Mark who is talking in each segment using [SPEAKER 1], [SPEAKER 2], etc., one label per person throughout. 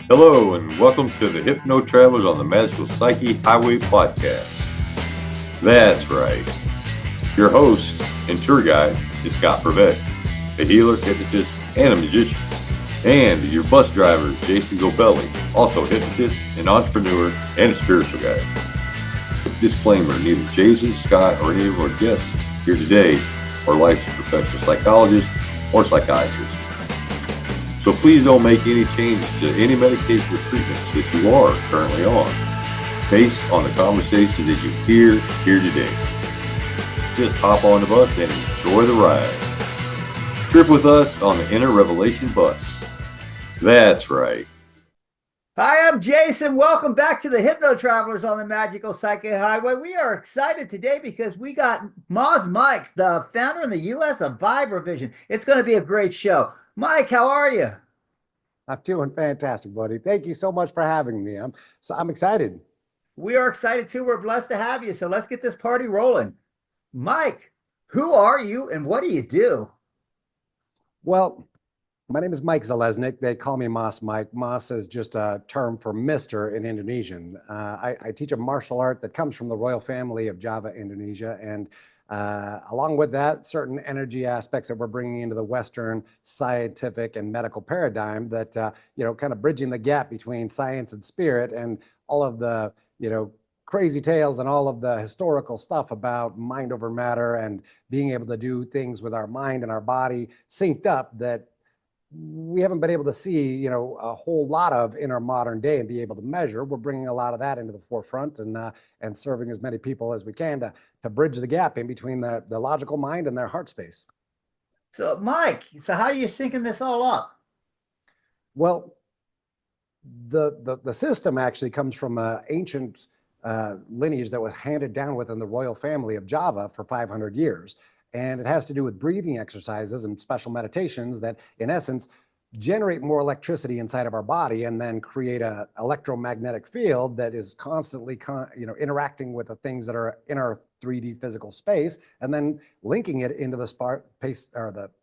[SPEAKER 1] Hello, and welcome to the Hypno Travelers on the Magical Psyche Highway podcast. That's right. Your host and tour guide is Scott Prevett, a healer, hypnotist, and a magician. And your bus driver is Jason Gobelli, also a hypnotist, an entrepreneur, and a spiritual guide. Disclaimer, neither Jason, Scott, or any of our guests here today are licensed professional psychologists or psychiatrists. So please don't make any changes to any medication or treatments that you are currently on based on the conversation that you hear here today. Just hop on the bus and enjoy the ride. Trip with us on the Inner Revelation bus. That's right.
[SPEAKER 2] Hi, I'm Jason. Welcome back to the Hypno Travelers on the Magical Psychic Highway. We are excited today because we got Moz Mike, the founder in the US of Vibravision. It's going to be a great show. Mike, how are you?
[SPEAKER 3] I'm doing fantastic, buddy. Thank you so much for having me. I'm excited.
[SPEAKER 2] We are excited too. We're blessed to have you. So let's get this party rolling. Mike, who are you and what do you do?
[SPEAKER 3] Well, my name is Mike Zalesnik. They call me Mas Mike. Mas is just a term for Mr. in Indonesian. I teach a martial art that comes from the royal family of Java, Indonesia. And along with that, certain energy aspects that we're bringing into the Western scientific and medical paradigm that, kind of bridging the gap between science and spirit and all of the, crazy tales and all of the historical stuff about mind over matter and being able to do things with our mind and our body synced up that we haven't been able to see, a whole lot of in our modern day and be able to measure. We're bringing a lot of that into the forefront and serving as many people as we can to bridge the gap in between the logical mind and their heart space.
[SPEAKER 2] So, Mike, how are you syncing this all up?
[SPEAKER 3] Well, the system actually comes from an ancient lineage that was handed down within the royal family of Java for 500 years. And it has to do with breathing exercises and special meditations that, in essence, generate more electricity inside of our body and then create an electromagnetic field that is constantly, interacting with the things that are in our 3D physical space, and then linking it into the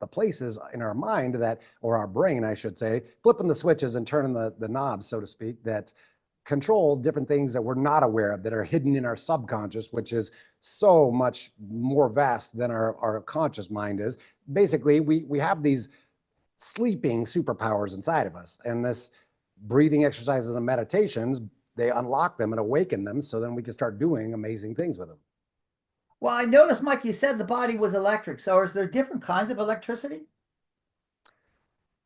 [SPEAKER 3] places in our mind or our brain, I should say, flipping the switches and turning the knobs, so to speak, that control different things that we're not aware of that are hidden in our subconscious, which is so much more vast than our conscious mind is. Basically, we have these sleeping superpowers inside of us, and this breathing exercises and meditations, they unlock them and awaken them so then we can start doing amazing things with them.
[SPEAKER 2] Well, I noticed, Mike, you said the body was electric. So is there different kinds of electricity?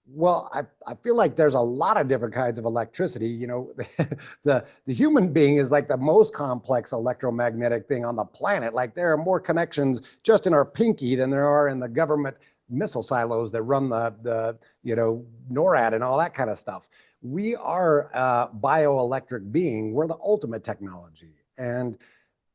[SPEAKER 3] Well, I feel like there's a lot of different kinds of electricity. The human being is like the most complex electromagnetic thing on the planet. Like there are more connections just in our pinky than there are in the government missile silos that run the NORAD and all that kind of stuff. We are a bioelectric being. We're the ultimate technology. And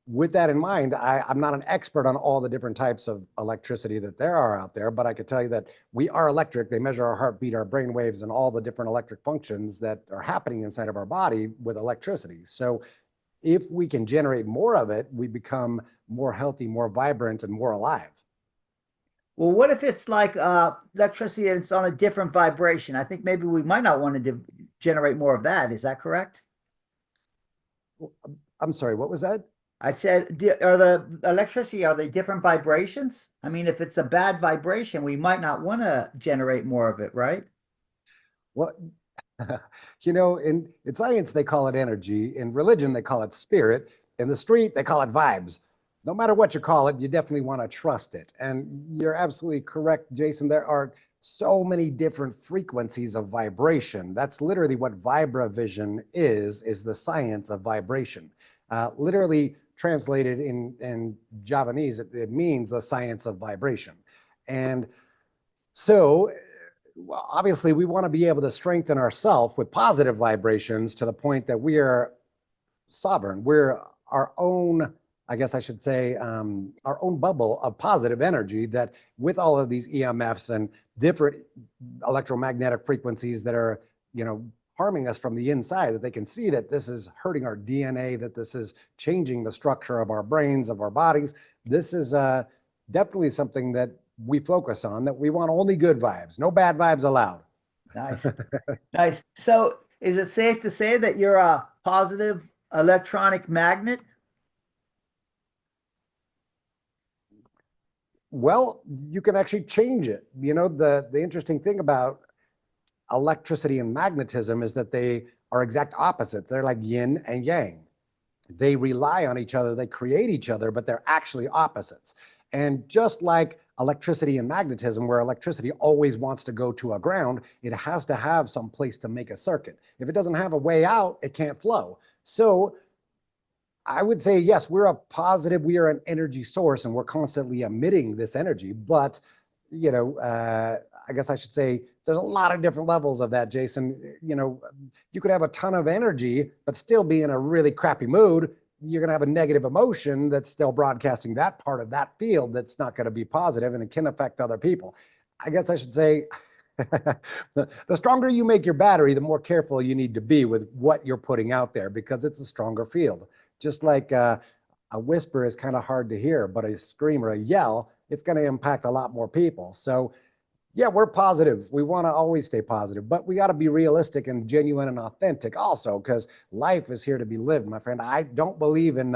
[SPEAKER 3] with that in mind, I'm not an expert on all the different types of electricity that there are out there, but I could tell you that we are electric. They measure our heartbeat, our brain waves, and all the different electric functions that are happening inside of our body with electricity. So if we can generate more of it, we become more healthy, more vibrant, and more alive.
[SPEAKER 2] Well, what if it's like electricity and it's on a different vibration? I think maybe we might not want to generate more of that. Is that correct?
[SPEAKER 3] I'm sorry, what was that?
[SPEAKER 2] I said, are the electricity, are they different vibrations? I mean, if it's a bad vibration, we might not want to generate more of it, right?
[SPEAKER 3] Well, in science, they call it energy. In religion, they call it spirit. In the street, they call it vibes. No matter what you call it, you definitely want to trust it. And you're absolutely correct, Jason. There are so many different frequencies of vibration. That's literally what Vibravision is the science of vibration. Literally translated in Javanese, it means the science of vibration. And so obviously we want to be able to strengthen ourselves with positive vibrations to the point that we are sovereign. We're our own, I guess I should say, our own bubble of positive energy that with all of these EMFs and different electromagnetic frequencies that are, harming us from the inside, that they can see that this is hurting our DNA, that this is changing the structure of our brains, of our bodies. This is definitely something that we focus on, that we want only good vibes, no bad vibes allowed.
[SPEAKER 2] Nice. Nice. So Is it safe to say that you're a positive electronic magnet?
[SPEAKER 3] Well, you can actually change it. You know, the interesting thing about electricity and magnetism is that they are exact opposites. They're like yin and yang. They rely on each other, they create each other, but they're actually opposites. And just like electricity and magnetism, where electricity always wants to go to a ground, it has to have some place to make a circuit. If it doesn't have a way out, it can't flow. So I would say, yes, we're a positive, we are an energy source, and we're constantly emitting this energy. But, I guess I should say there's a lot of different levels of that, Jason. You could have a ton of energy, but still be in a really crappy mood. You're going to have a negative emotion that's still broadcasting that part of that field that's not going to be positive, and it can affect other people. I guess I should say, the stronger you make your battery, the more careful you need to be with what you're putting out there, because it's a stronger field. Just like a whisper is kind of hard to hear, but a scream or a yell, it's going to impact a lot more people. So yeah, we're positive. We want to always stay positive, but we got to be realistic and genuine and authentic also, because life is here to be lived, my friend. I don't believe in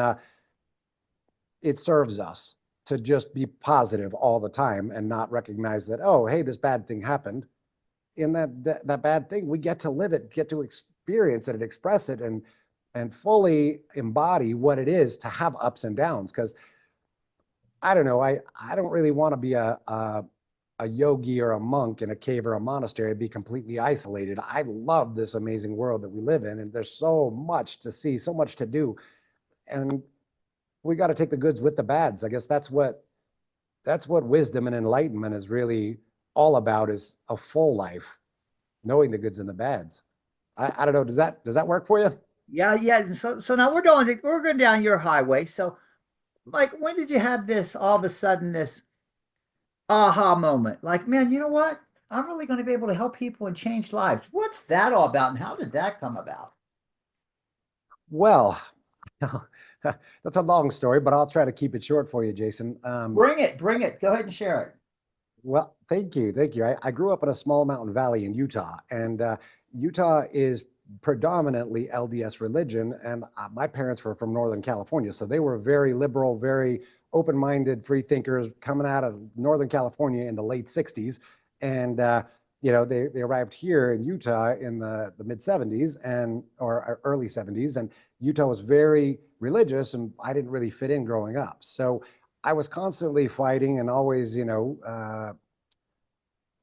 [SPEAKER 3] it serves us to just be positive all the time and not recognize that, oh, hey, this bad thing happened. In that bad thing, we get to live it, get to experience it and express it, and fully embody what it is to have ups and downs. Because I don't know, I don't really want to be a yogi or a monk in a cave or a monastery, be completely isolated. I love this amazing world that we live in, and there's so much to see, so much to do, and we got to take the goods with the bads. I guess that's what wisdom and enlightenment is really all about, is a full life, knowing the goods and the bads. I don't know. Does that work for you?
[SPEAKER 2] Yeah, yeah. So now we're going down your highway. So, like, when did you have this all of a sudden this aha moment? Like, man, you know what? I'm really going to be able to help people and change lives. What's that all about, and how did that come about?
[SPEAKER 3] Well, that's a long story, but I'll try to keep it short for you, Jason.
[SPEAKER 2] Bring it. Go ahead and share it.
[SPEAKER 3] Well, thank you. Thank you. I grew up in a small mountain valley in Utah, and Utah is predominantly LDS religion. And my parents were from Northern California, so they were very liberal, very open-minded, free thinkers coming out of Northern California in the late 60s. And, they arrived here in Utah in the mid 70s or early 70s. And Utah was very religious, and I didn't really fit in growing up. So I was constantly fighting and always,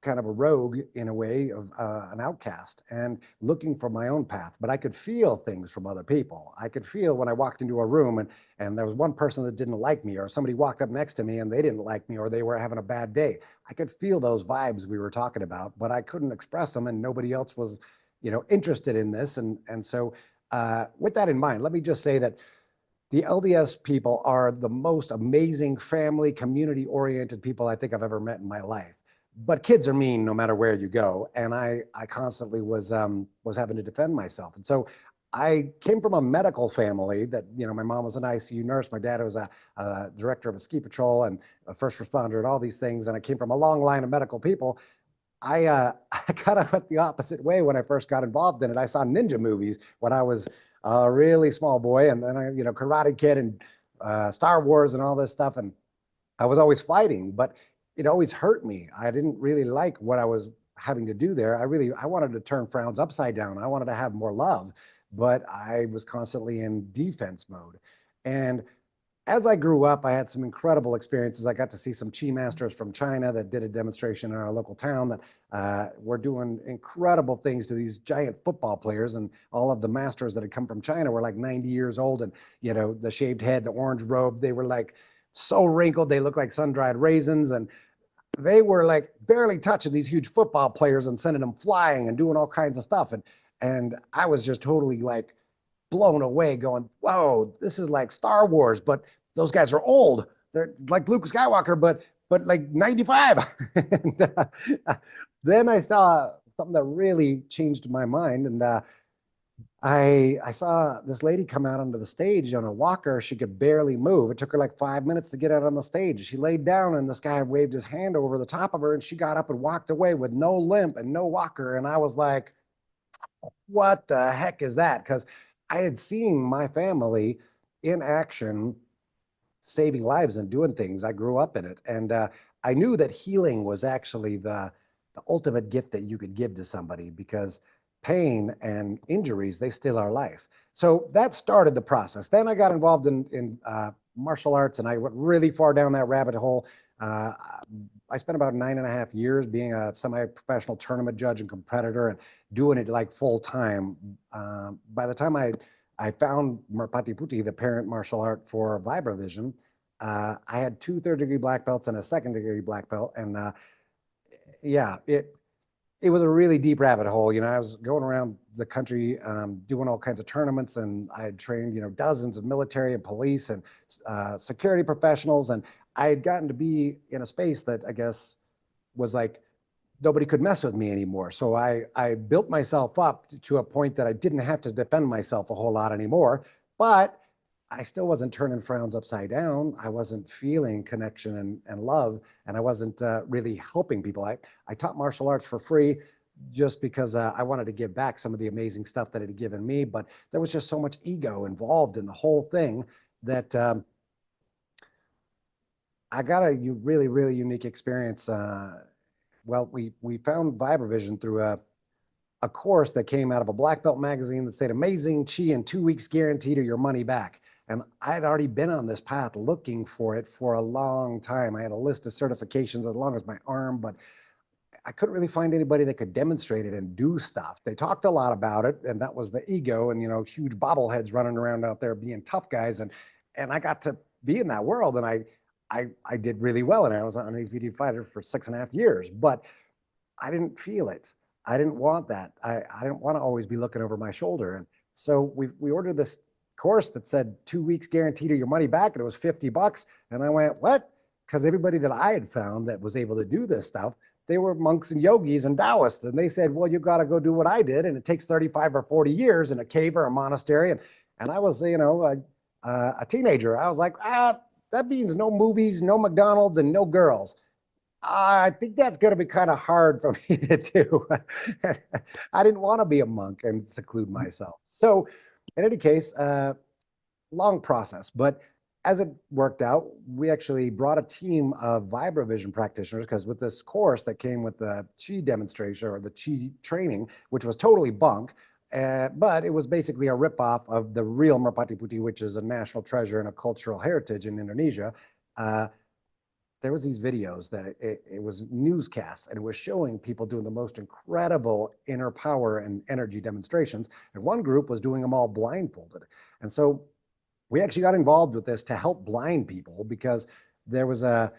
[SPEAKER 3] kind of a rogue in a way, of an outcast, and looking for my own path. But I could feel things from other people. I could feel when I walked into a room and there was one person that didn't like me, or somebody walked up next to me and they didn't like me, or they were having a bad day. I could feel those vibes we were talking about, but I couldn't express them, and nobody else was, interested in this. And so with that in mind, let me just say that the LDS people are the most amazing family, community-oriented people I think I've ever met in my life. But kids are mean no matter where you go, and I constantly was having to defend myself. And so I came from a medical family that, my mom was an ICU nurse, my dad was a director of a ski patrol and a first responder and all these things, and I came from a long line of medical people. I kind of went the opposite way when I first got involved in it. I saw ninja movies when I was a really small boy, and then Karate Kid and Star Wars and all this stuff, and I was always fighting, but it always hurt me. I didn't really like what I was having to do there. I wanted to turn frowns upside down. I wanted to have more love, but I was constantly in defense mode. And as I grew up, I had some incredible experiences. I got to see some chi masters from China that did a demonstration in our local town that were doing incredible things to these giant football players. And all of the masters that had come from China were like 90 years old, and, the shaved head, the orange robe, they were like so wrinkled, they looked like sun-dried raisins. And they were like barely touching these huge football players and sending them flying and doing all kinds of stuff. And I was just totally like blown away, going, whoa, this is like Star Wars, but those guys are old. They're like Luke Skywalker, but like 95. And then I saw something that really changed my mind. And I saw this lady come out onto the stage on a walker. She could barely move. It took her like 5 minutes to get out on the stage. She laid down, and this guy waved his hand over the top of her, and she got up and walked away with no limp and no walker. And I was like, what the heck is that? Because I had seen my family in action saving lives and doing things. I grew up in it. And I knew that healing was actually the ultimate gift that you could give to somebody, because pain and injuries, they steal our life. So that started the process. Then I got involved in martial arts, and I went really far down that rabbit hole. Uh, I spent about 9.5 years being a semi-professional tournament judge and competitor, and doing it like full time. By the time I found Merpati Putih, the parent martial art for Vibravision, I had 2 third-degree black belts and a second-degree black belt, and yeah, it was a really deep rabbit hole. I was going around the country doing all kinds of tournaments, and I had trained, dozens of military and police and security professionals. And I had gotten to be in a space that I guess was like nobody could mess with me anymore. So I built myself up to a point that I didn't have to defend myself a whole lot anymore. But I still wasn't turning frowns upside down. I wasn't feeling connection and love, and I wasn't really helping people. I taught martial arts for free just because I wanted to give back some of the amazing stuff that it had given me. But there was just so much ego involved in the whole thing that I got a really, really unique experience. Well, we found Vibravision through a course that came out of a black belt magazine that said amazing chi in 2 weeks guaranteed or your money back. And I had already been on this path looking for it for a long time. I had a list of certifications as long as my arm, but I couldn't really find anybody that could demonstrate it and do stuff. They talked a lot about it, and that was the ego, and huge bobbleheads running around out there being tough guys. And I got to be in that world, and I did really well, and I was an undefeated fighter for 6.5 years, but I didn't feel it. I didn't want that. I didn't want to always be looking over my shoulder. And so we ordered this course that said 2 weeks guaranteed or your money back, and it was $50. And I went, what? Because everybody that I had found that was able to do this stuff, they were monks and yogis and Taoists. And they said, well, you got to go do what I did. And it takes 35 or 40 years in a cave or a monastery. And I was, a teenager. I was like, that means no movies, no McDonald's, and no girls. I think that's going to be kind of hard for me to do. I didn't want to be a monk and seclude myself. So in any case, long process, but as it worked out, we actually brought a team of Vibravision practitioners, because with this course that came with the Chi demonstration or the Chi training, which was totally bunk, but it was basically a ripoff of the real Merpati Putih, which is a national treasure and a cultural heritage in Indonesia. There was these videos that it was newscasts, and it was showing people doing the most incredible inner power and energy demonstrations. And one group was doing them all blindfolded. And so we actually got involved with this to help blind people, because there's a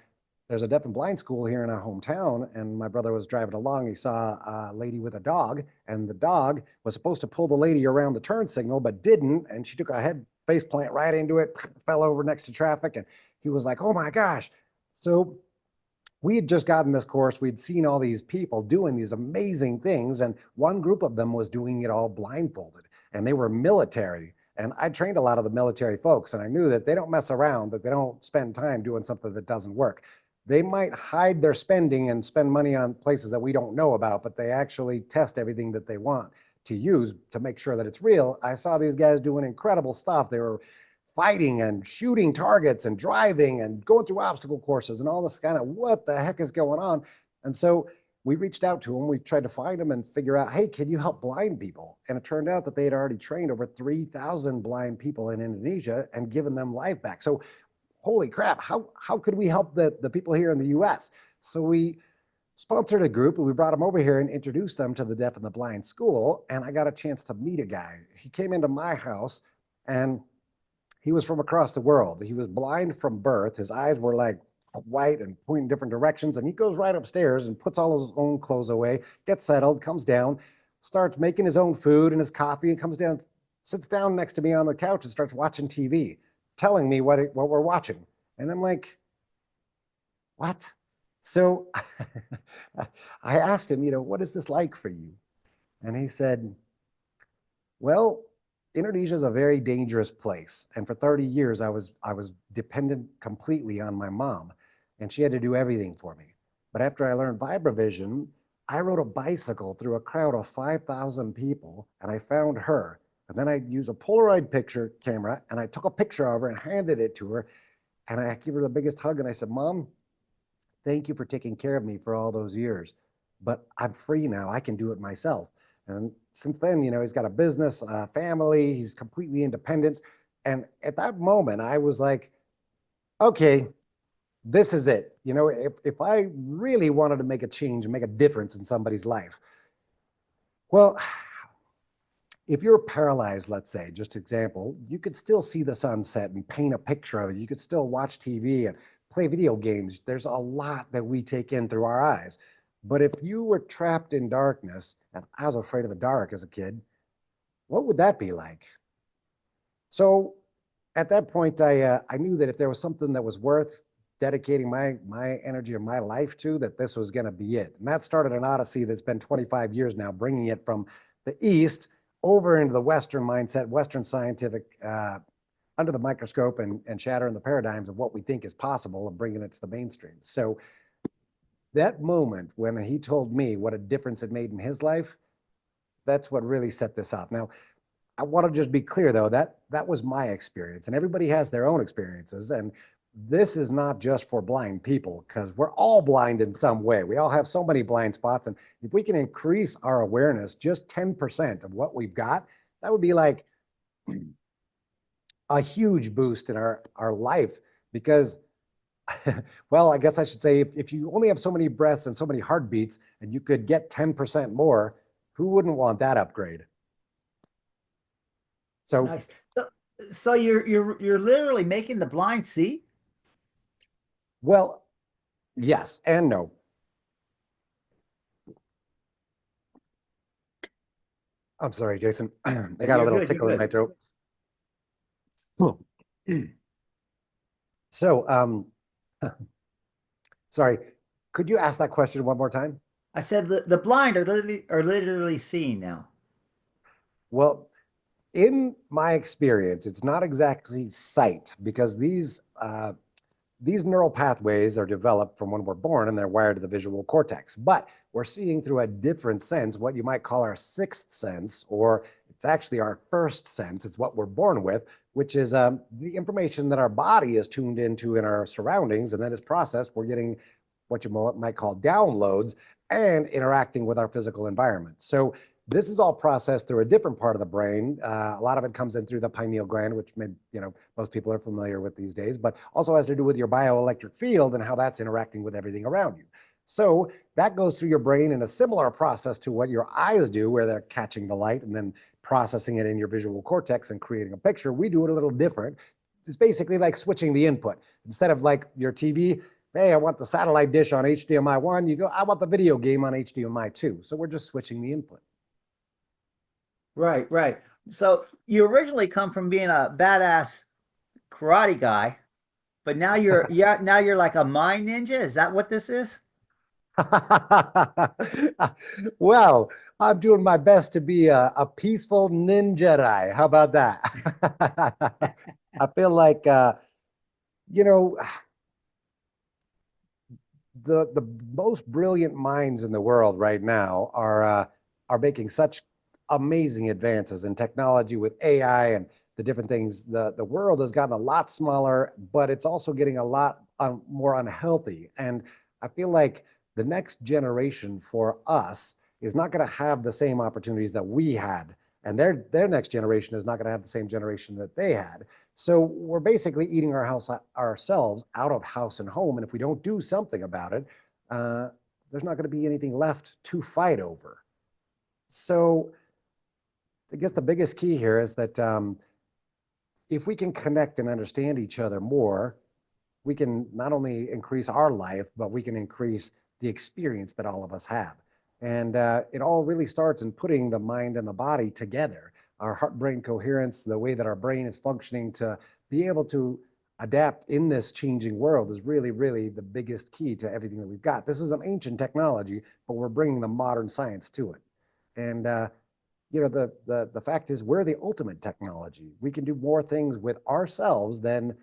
[SPEAKER 3] deaf and blind school here in our hometown, and my brother was driving along. He saw a lady with a dog, and the dog was supposed to pull the lady around the turn signal, but didn't, and she took a head face plant right into it, fell over next to traffic, and he was like, oh my gosh. So we had just gotten this course. We'd seen all these people doing these amazing things, and one group of them was doing it all blindfolded, and they were military. And I trained a lot of the military folks, and I knew that they don't mess around, that they don't spend time doing something that doesn't work. They might hide their spending and spend money on places that we don't know about, but they actually test everything that they want to use to make sure that it's real. I saw these guys doing incredible stuff. They were fighting and shooting targets and driving and going through obstacle courses and all this kind of what the heck is going on. And so we reached out to them. We tried to find them and figure out, hey, can you help blind people? And it turned out that they had already trained over 3,000 blind people in Indonesia and given them life back. So holy crap, how could we help the people here in the US? So we sponsored a group, and we brought them over here and introduced them to the deaf and the blind school. And I got a chance to meet a guy. He came into my house, and he was from across the world. He was blind from birth. His eyes were like white and pointing different directions. And he goes right upstairs and puts all his own clothes away, gets settled, comes down, starts making his own food and his coffee, and comes down, sits down next to me on the couch and starts watching TV, telling me what we're watching. And I'm like, what? So I asked him, what is this like for you? And he said, well, Indonesia is a very dangerous place. And for 30 years, I was dependent completely on my mom, and she had to do everything for me. But after I learned Vibravision, I rode a bicycle through a crowd of 5,000 people and I found her. And then I used a Polaroid picture camera and I took a picture of her and handed it to her. And I gave her the biggest hug and I said, Mom, thank you for taking care of me for all those years. But I'm free now. I can do it myself. And since then, he's got a business, a family, he's completely independent. And at that moment, I was like, okay, this is it. If I really wanted to make a change and make a difference in somebody's life, well, if you're paralyzed, let's say, just example, you could still see the sunset and paint a picture of it. You could still watch TV and play video games. There's a lot that we take in through our eyes. But if you were trapped in darkness, and I was afraid of the dark as a kid, what would that be like? So at that point, I knew that if there was something that was worth dedicating my energy or my life to, that this was going to be it. And that started an odyssey that's been 25 years now, bringing it from the East over into the Western mindset, Western scientific, under the microscope and shattering the paradigms of what we think is possible and bringing it to the mainstream. So that moment when he told me what a difference it made in his life, that's what really set this up. Now, I want to just be clear, though, that was my experience, and everybody has their own experiences. And this is not just for blind people, because we're all blind in some way. We all have so many blind spots. And if we can increase our awareness just 10% of what we've got, that would be like a huge boost in our life. Because, well, I guess I should say, if you only have so many breaths and so many heartbeats, and you could get 10% more, who wouldn't want that upgrade? So,
[SPEAKER 2] Nice. So you're literally making the blind see?
[SPEAKER 3] well, yes and no. I'm sorry, Jason. I got a
[SPEAKER 2] You're
[SPEAKER 3] little
[SPEAKER 2] good. You're
[SPEAKER 3] tickle in my
[SPEAKER 2] good.
[SPEAKER 3] throat. So, sorry, could you ask that question one more time?
[SPEAKER 2] I said the blind are literally seeing now.
[SPEAKER 3] Well, in my experience, it's not exactly sight, because these neural pathways are developed from when we're born and they're wired to the visual cortex. But we're seeing through a different sense, what you might call our sixth sense, or it's actually our first sense. It's what we're born with, which is the information that our body is tuned into in our surroundings, and then it's processed. We're getting what you might call downloads and interacting with our physical environment. So this is all processed through a different part of the brain. A lot of it comes in through the pineal gland, which most people are familiar with these days, but also has to do with your bioelectric field and how that's interacting with everything around you. So that goes through your brain in a similar process to what your eyes do, where they're catching the light and then processing it in your visual cortex and creating a picture. We do it a little different. It's basically like switching the input. Instead of like your TV, hey, I want the satellite dish on HDMI 1, you go, I want the video game on HDMI 2. So we're just switching the input.
[SPEAKER 2] Right, right. So you originally come from being a badass karate guy, but now you're like a mind ninja. Is that what this is?
[SPEAKER 3] Well, I'm doing my best to be a peaceful ninja. How about that? I feel like, you know, the most brilliant minds in the world right now are making such amazing advances in technology with AI and the different things. The world has gotten a lot smaller, but it's also getting a lot more unhealthy. And I feel like the next generation for us is not going to have the same opportunities that we had, and their next generation is not going to have the same generation that they had. So we're basically eating ourselves out of house and home. And if we don't do something about it, there's not going to be anything left to fight over. So I guess the biggest key here is that if we can connect and understand each other more, we can not only increase our life, but we can increase the experience that all of us have. And it all really starts in putting the mind and the body together. Our heart-brain coherence, the way that our brain is functioning to be able to adapt in this changing world is really, really the biggest key to everything that we've got. This is an ancient technology, but we're bringing the modern science to it. And the fact is, we're the ultimate technology. We can do more things with ourselves than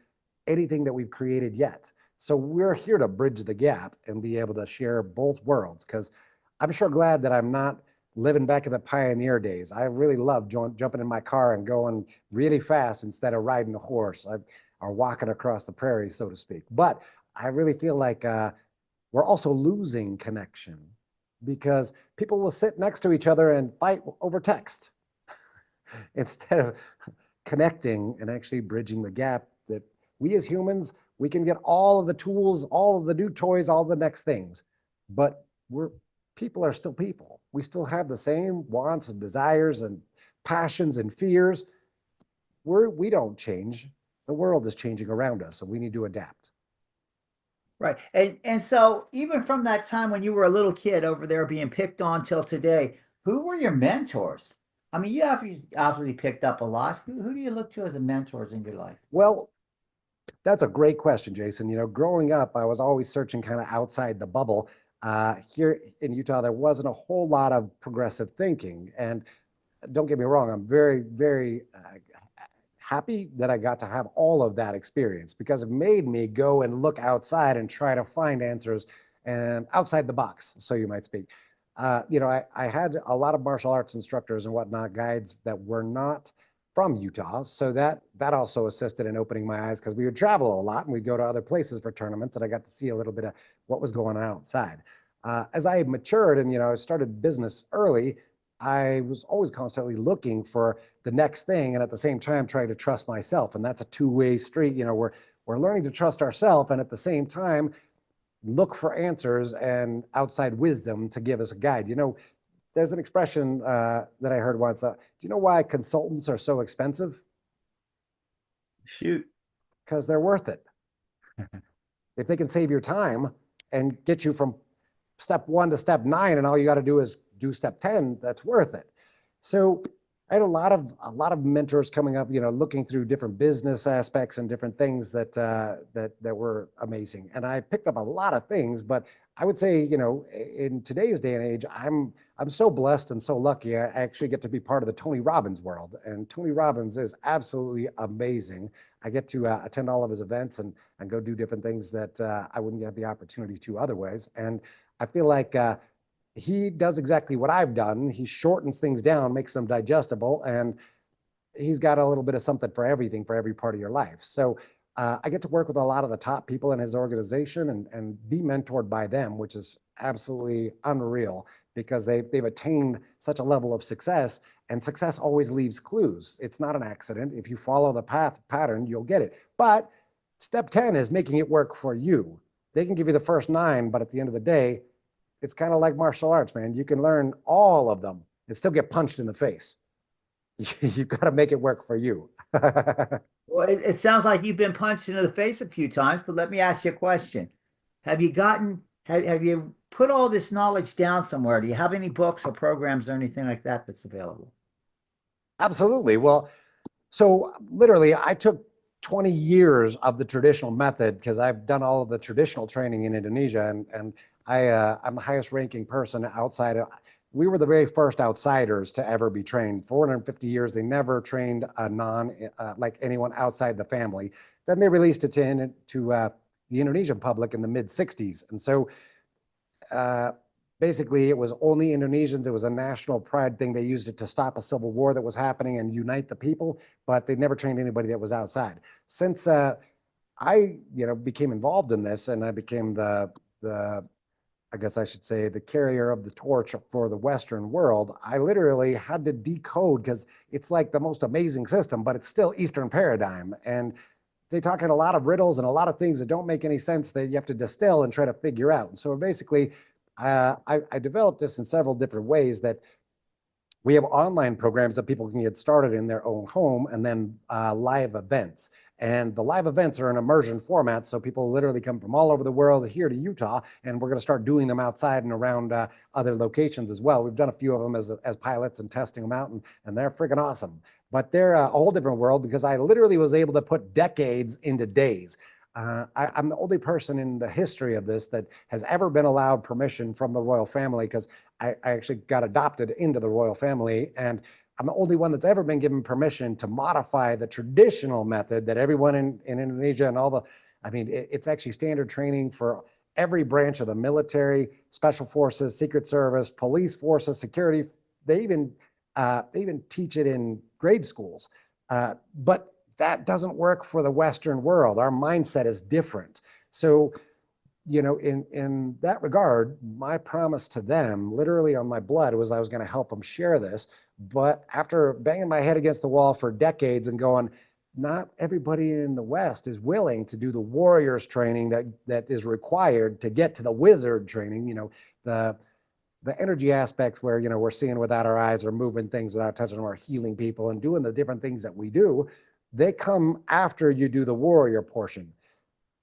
[SPEAKER 3] anything that we've created yet. So we're here to bridge the gap and be able to share both worlds, because I'm sure glad that I'm not living back in the pioneer days. I really love jumping in my car and going really fast instead of riding a horse or walking across the prairie, so to speak. But I really feel like we're also losing connection because people will sit next to each other and fight over text instead of connecting and actually bridging the gap that we as humans, we can get all of the tools, all of the new toys, all the next things, but people are still people. We still have the same wants and desires and passions and fears. We don't change. The world is changing around us, so we need to adapt.
[SPEAKER 2] Right. And so even from that time when you were a little kid over there being picked on till today, who were your mentors? I mean, you obviously picked up a lot. Who do you look to as a mentors in your life?
[SPEAKER 3] Well, that's a great question, Jason. You know, growing up, I was always searching kind of outside the bubble. Here in Utah, there wasn't a whole lot of progressive thinking. And don't get me wrong, I'm very, very happy that I got to have all of that experience because it made me go and look outside and try to find answers and outside the box, so you might speak. You know, I had a lot of martial arts instructors and whatnot, guides that were not from Utah. So that also assisted in opening my eyes because we would travel a lot and we'd go to other places for tournaments and I got to see a little bit of what was going on outside. As I matured and, you know, I started business early, I was always constantly looking for the next thing and at the same time trying to trust myself. And that's a two-way street. You know, we're learning to trust ourselves and at the same time look for answers and outside wisdom to give us a guide. You know, there's an expression that I heard once. Do you know why consultants are so expensive?
[SPEAKER 2] Shoot.
[SPEAKER 3] Because they're worth it. If they can save your time and get you from step 1 to step 9, and all you got to do is do step 10, that's worth it. So I had a lot of mentors coming up, you know, looking through different business aspects and different things that were amazing. And I picked up a lot of things, but I would say, you know, in today's day and age, I'm so blessed and so lucky. I actually get to be part of the Tony Robbins world, and Tony Robbins is absolutely amazing. I get to attend all of his events and go do different things that I wouldn't have the opportunity to otherwise. And I feel like he does exactly what I've done. He shortens things down, makes them digestible, and he's got a little bit of something for everything, for every part of your life. So I get to work with a lot of the top people in his organization and be mentored by them, which is absolutely unreal because they've attained such a level of success, and success always leaves clues. It's not an accident. If you follow the pattern, you'll get it. But step 10 is making it work for you. They can give you the first 9, but at the end of the day, it's kind of like martial arts, man. You can learn all of them and still get punched in the face. You've got to make it work for you.
[SPEAKER 2] Well, it sounds like you've been punched into the face a few times, but let me ask you a question. Have you put all this knowledge down somewhere? Do you have any books or programs or anything like that that's available?
[SPEAKER 3] Absolutely. Well, so literally I took 20 years of the traditional method because I've done all of the traditional training in Indonesia, and I'm the highest ranking person outside of, we were the very first outsiders to ever be trained. 450 years, they never trained like anyone outside the family. Then they released it to the Indonesian public in the mid 60s. And so basically it was only Indonesians. It was a national pride thing. They used it to stop a civil war that was happening and unite the people, but they never trained anybody that was outside. Since I became involved in this and I became the I guess I should say the carrier of the torch for the Western world, I literally had to decode because it's like the most amazing system, but it's still Eastern paradigm. And they talk in a lot of riddles and a lot of things that don't make any sense that you have to distill and try to figure out. And so basically, I developed this in several different ways that we have online programs that people can get started in their own home, and then live events. And the live events are an immersion format, so people literally come from all over the world here to Utah, and we're going to start doing them outside and around other locations as well. We've done a few of them as pilots and testing them out, and they're freaking awesome. But they're a whole different world because I literally was able to put decades into days. I'm the only person in the history of this that has ever been allowed permission from the royal family, because I actually got adopted into the royal family, and I'm the only one that's ever been given permission to modify the traditional method that everyone in Indonesia and it's actually standard training for every branch of the military, special forces, secret service, police forces, security. They even teach it in grade schools. But that doesn't work for the Western world. Our mindset is different. So, in that regard, my promise to them, literally on my blood, was I was going to help them share this. But after banging my head against the wall for decades and going, not everybody in the West is willing to do the warriors training that is required to get to the wizard training, the energy aspects where, we're seeing without our eyes or moving things without touching them or healing people and doing the different things that we do, they come after you do the warrior portion.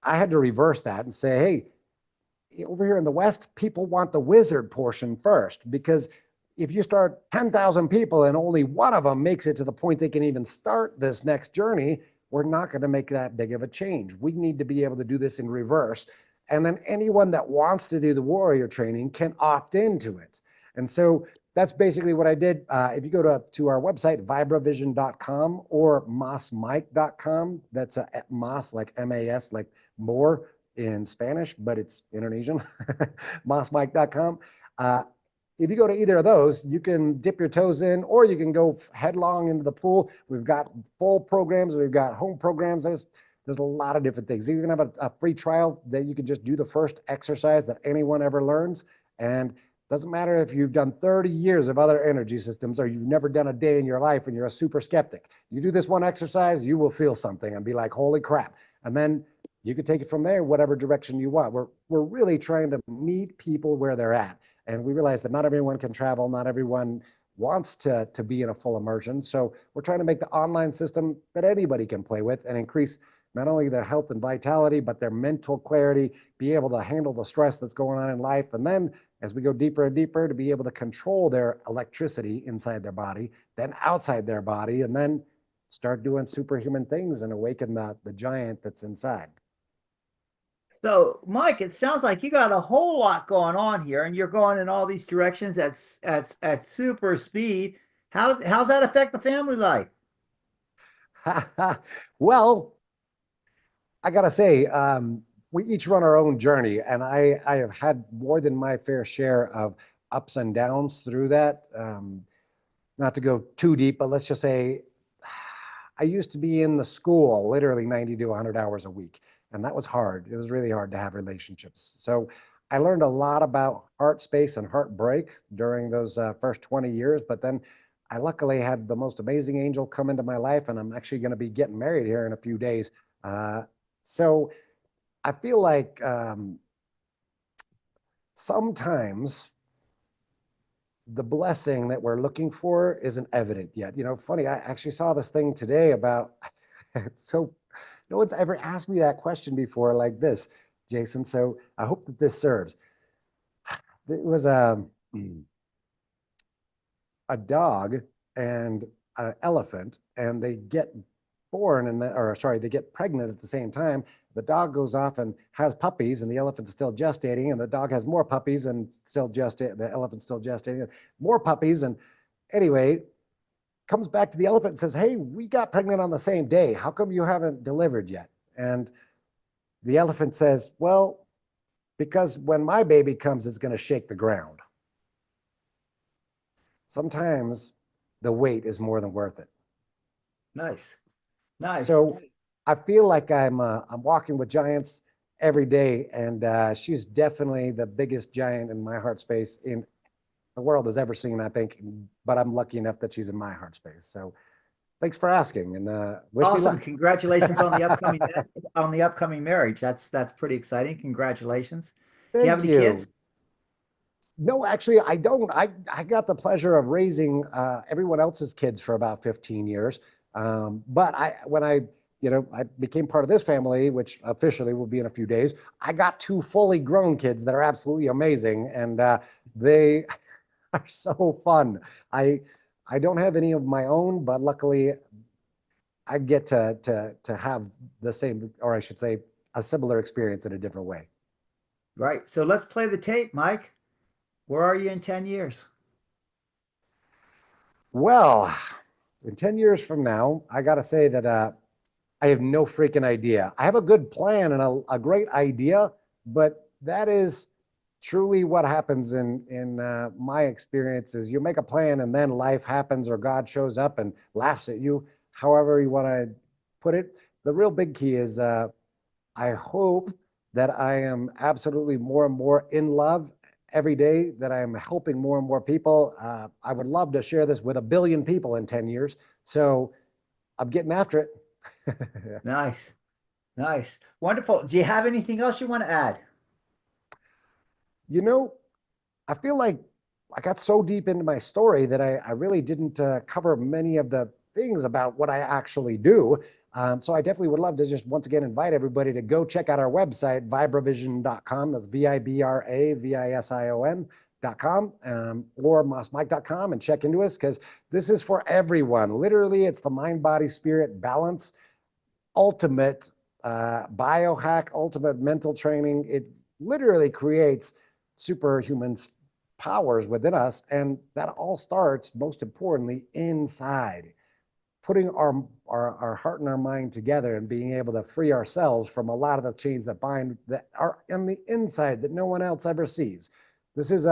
[SPEAKER 3] I had to reverse that and say, hey, over here in the West, people want the wizard portion first, because if you start 10,000 people and only one of them makes it to the point they can even start this next journey, we're not going to make that big of a change. We need to be able to do this in reverse. And then anyone that wants to do the warrior training can opt into it. And so that's basically what I did. If you go to our website, vibravision.com or mosmike.com, that's a Mos, like M-A-S, like more in Spanish, but it's Indonesian, mosmike.com. If you go to either of those, you can dip your toes in, or you can go headlong into the pool. We've got full programs. We've got home programs. There's a lot of different things. You can have a free trial that you can just do the first exercise that anyone ever learns. And it doesn't matter if you've done 30 years of other energy systems or you've never done a day in your life and you're a super skeptic. You do this one exercise, you will feel something and be like, holy crap. And then you can take it from there, whatever direction you want. We're really trying to meet people where they're at. And we realize that not everyone can travel, not everyone wants to be in a full immersion. So we're trying to make the online system that anybody can play with and increase not only their health and vitality, but their mental clarity, be able to handle the stress that's going on in life. And then as we go deeper and deeper, to be able to control their electricity inside their body, then outside their body, and then start doing superhuman things and awaken the giant that's inside.
[SPEAKER 2] So, Mike, it sounds like you got a whole lot going on here, and you're going in all these directions at super speed. How's that affect the family life?
[SPEAKER 3] Well, I gotta say, we each run our own journey, and I have had more than my fair share of ups and downs through that. Not to go too deep, but let's just say I used to be in the school literally 90 to 100 hours a week. And that was hard. It was really hard to have relationships. So I learned a lot about heart space and heartbreak during those first 20 years. But then I luckily had the most amazing angel come into my life, and I'm actually going to be getting married here in a few days. So I feel like sometimes the blessing that we're looking for isn't evident yet. Funny, I actually saw this thing today about, it's so, no one's ever asked me that question before like this, Jason. So I hope that this serves. It was a dog and an elephant, and they get born they get pregnant at the same time. The dog goes off and has puppies, and the elephant's still gestating, and the dog has more puppies and the elephant's still gestating, more puppies. And anyway, comes back to the elephant and says, hey, we got pregnant on the same day. How come you haven't delivered yet? And the elephant says, well, because when my baby comes, it's going to shake the ground. Sometimes the wait is more than worth it.
[SPEAKER 2] Nice. Nice.
[SPEAKER 3] So I feel like I'm walking with giants every day, and she's definitely the biggest giant in my heart space in the world has ever seen, I think. But I'm lucky enough that she's in my heart space. So thanks for asking, and wish me
[SPEAKER 2] Awesome.
[SPEAKER 3] luck.
[SPEAKER 2] Congratulations on the upcoming marriage. That's pretty exciting. Congratulations. Do you have
[SPEAKER 3] Thank
[SPEAKER 2] any
[SPEAKER 3] you.
[SPEAKER 2] kids?
[SPEAKER 3] No, actually, I don't. I got the pleasure of raising everyone else's kids for about 15 years. But when I became part of this family, which officially will be in a few days, I got two fully grown kids that are absolutely amazing, and they are so fun. I don't have any of my own, but luckily I get to have the same, or I should say, a similar experience in a different way.
[SPEAKER 2] Right. So let's play the tape, Mike. Where are you in 10 years?
[SPEAKER 3] Well, in 10 years from now, I got to say that I have no freaking idea. I have a good plan and a great idea, but that is truly what happens in my experience. Is you make a plan and then life happens, or God shows up and laughs at you, however you want to put it. The real big key is I hope that I am absolutely more and more in love every day, that I am helping more and more people. I would love to share this with 1 billion people in 10 years. So I'm getting after it.
[SPEAKER 2] Nice. Nice. Wonderful. Do you have anything else you want to add?
[SPEAKER 3] You know, I feel like I got so deep into my story that I really didn't cover many of the things about what I actually do. So I definitely would love to just once again invite everybody to go check out our website, vibravision.com. That's vibravision.com, or mossmike.com, and check into us, because this is for everyone. Literally, it's the mind, body, spirit balance, ultimate biohack, ultimate mental training. It literally creates superhuman powers within us. And that all starts, most importantly, inside. Putting our heart and our mind together and being able to free ourselves from a lot of the chains that bind, that are on the inside that no one else ever sees. This is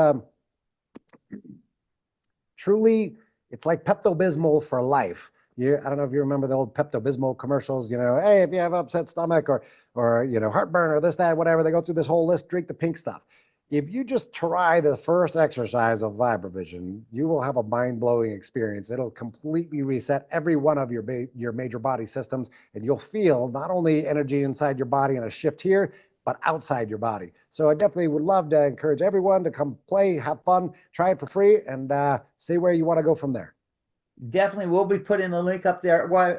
[SPEAKER 3] truly, it's like Pepto-Bismol for life. I don't know if you remember the old Pepto-Bismol commercials, hey, if you have upset stomach or heartburn or this, that, whatever, they go through this whole list, drink the pink stuff. If you just try the first exercise of Vibravision, you will have a mind-blowing experience. It'll completely reset every one of your major body systems, and you'll feel not only energy inside your body and a shift here, but outside your body. So I definitely would love to encourage everyone to come play, have fun, try it for free, and see where you want to go from there.
[SPEAKER 2] Definitely, we'll be putting the link up there. Well,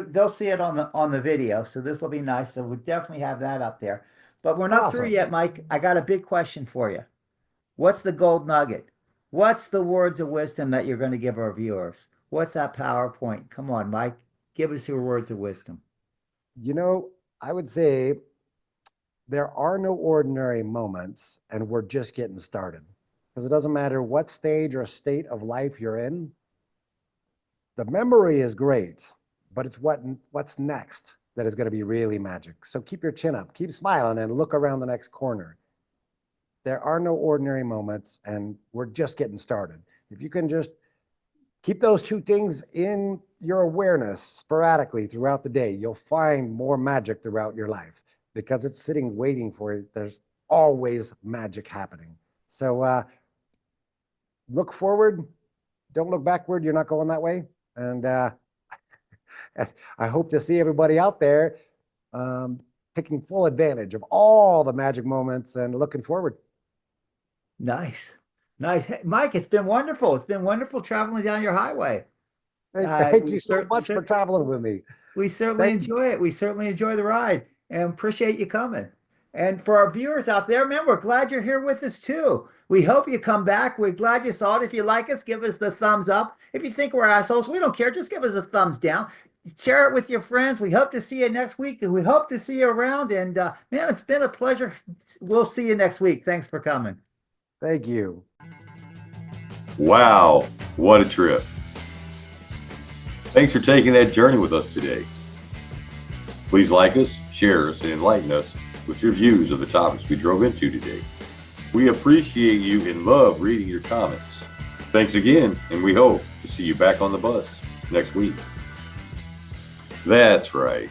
[SPEAKER 2] they'll see it on the video, so this will be nice. So we'll definitely have that up there. But we're not through yet, Mike. I got a big question for you. What's the gold nugget? What's the words of wisdom that you're going to give our viewers? What's that PowerPoint? Come on, Mike. Give us your words of wisdom.
[SPEAKER 3] I would say there are no ordinary moments, and we're just getting started. Because it doesn't matter what stage or state of life you're in. The memory is great, but it's what's next that is going to be really magic. So keep your chin up, keep smiling, and look around the next corner. There are no ordinary moments, and we're just getting started. If you can just keep those two things in your awareness sporadically throughout the day, you'll find more magic throughout your life, because it's sitting waiting for you. There's always magic happening. So look forward. Don't look backward. You're not going that way. And I hope to see everybody out there taking full advantage of all the magic moments and looking forward.
[SPEAKER 2] Nice. Nice. Hey, Mike, it's been wonderful. It's been wonderful traveling down your highway.
[SPEAKER 3] Hey, thank you so much for traveling with me.
[SPEAKER 2] We certainly enjoy it. We certainly enjoy the ride and appreciate you coming. And for our viewers out there, man, we're glad you're here with us too. We hope you come back. We're glad you saw it. If you like us, give us the thumbs up. If you think we're assholes, we don't care. Just give us a thumbs down. Share it with your friends. We hope to see you next week. We hope to see you around. And man, it's been a pleasure. We'll see you next week. Thanks for coming.
[SPEAKER 3] Thank you.
[SPEAKER 1] Wow, what a trip. Thanks for taking that journey with us today. Please like us, share us, and enlighten us with your views of the topics we drove into today. We appreciate you and love reading your comments. Thanks again, and we hope to see you back on the bus next week. That's right.